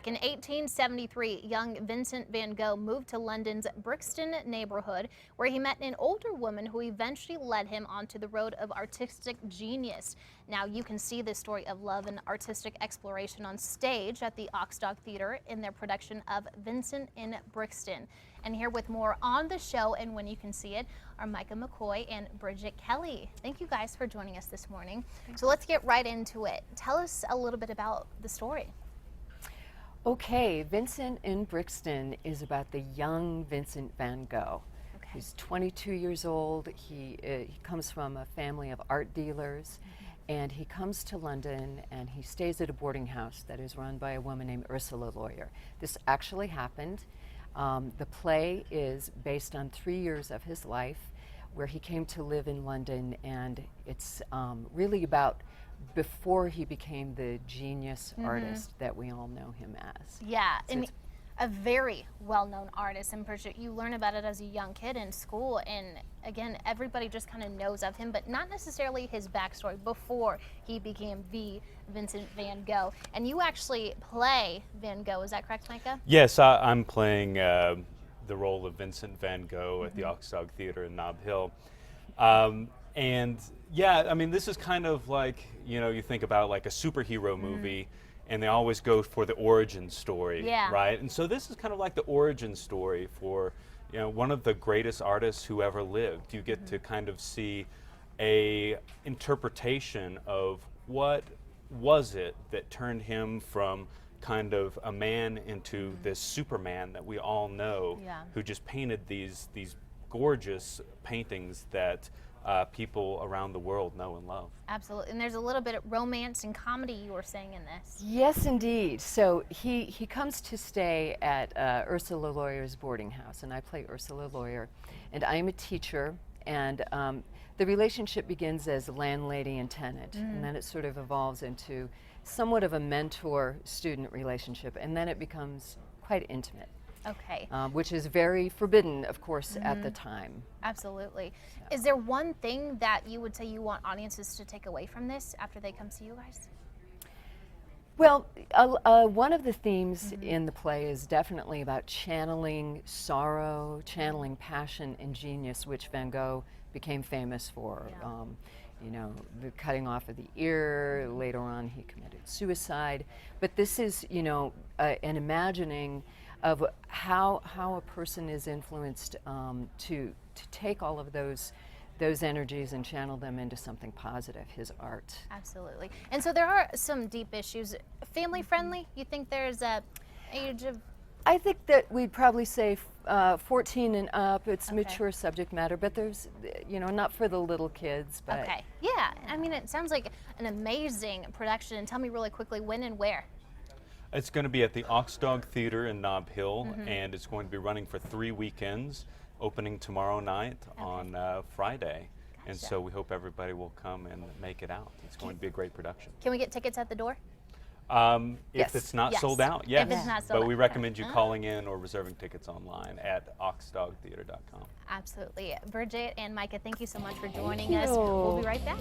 back. In 1873, young Vincent Van Gogh moved to London's Brixton neighborhood, where he met an older woman who eventually led him onto the road of artistic genius. Now you can see this story of love and artistic exploration on stage at the Oxdog Theater in their production of Vincent in Brixton. And here with more on the show and when you can see it are Micah McCoy and Bridget Kelly. Thank you guys for joining us this morning. So let's get right into it. Tell us a little bit about the story. Okay, Vincent in Brixton is about the young Vincent Van Gogh. Okay. He's 22 years old. He comes from a family of art dealers, and he comes to London and he stays at a boarding house that is run by a woman named Ursula Lawyer. This actually happened. The play is based on 3 years of his life where he came to live in London, and it's really about before he became the genius artist that we all know him as. Yeah, So and a very well-known artist. And Bridget, you learn about it as a young kid in school, and again, everybody just kind of knows of him, but not necessarily his backstory before he became the Vincent Van Gogh. And you actually play Van Gogh, is that correct, Micah? Yes, I'm playing the role of Vincent Van Gogh at the Oxdog Theater in Nob Hill. And yeah, I mean, this is kind of like, you know, you think about like a superhero movie, and they always go for the origin story, right? And so this is kind of like the origin story for, you know, one of the greatest artists who ever lived. You get to kind of see a interpretation of what was it that turned him from kind of a man into this Superman that we all know, who just painted these gorgeous paintings that people around the world know and love. Absolutely, and there's a little bit of romance and comedy you were saying in this. Yes, indeed. So he comes to stay at Ursula Lawyer's boarding house, and I play Ursula Lawyer, and I am a teacher, and the relationship begins as landlady and tenant, and then it sort of evolves into somewhat of a mentor-student relationship, and then it becomes quite intimate. Okay. Which is very forbidden, of course, at the time. Absolutely. Is there one thing that you would say you want audiences to take away from this after they come see you guys? Well, one of the themes in the play is definitely about channeling sorrow, channeling passion and genius, which Van Gogh became famous for. You know, the cutting off of the ear, later on he committed suicide. But this is, you know, an imagining of how a person is influenced to take all of those energies and channel them into something positive, his art. Absolutely. And so there are some deep issues. Family friendly? You think there's a age of? I think that we'd probably say 14 and up. It's mature subject matter, but there's, you know, not for the little kids. But okay. Yeah. I mean, it sounds like an amazing production. And tell me really quickly when and where. It's going to be at the Oxdog Theater in Nob Hill, and it's going to be running for 3 weekends, opening tomorrow night on Friday. And so we hope everybody will come and make it out. It's going to be a great production. Can we get tickets at the door? If it's not sold out, yes. If it's not sold but we out. recommend you calling in or reserving tickets online at oxdogtheater.com. Absolutely. Bridget and Micah, thank you so much for joining us. We'll be right back.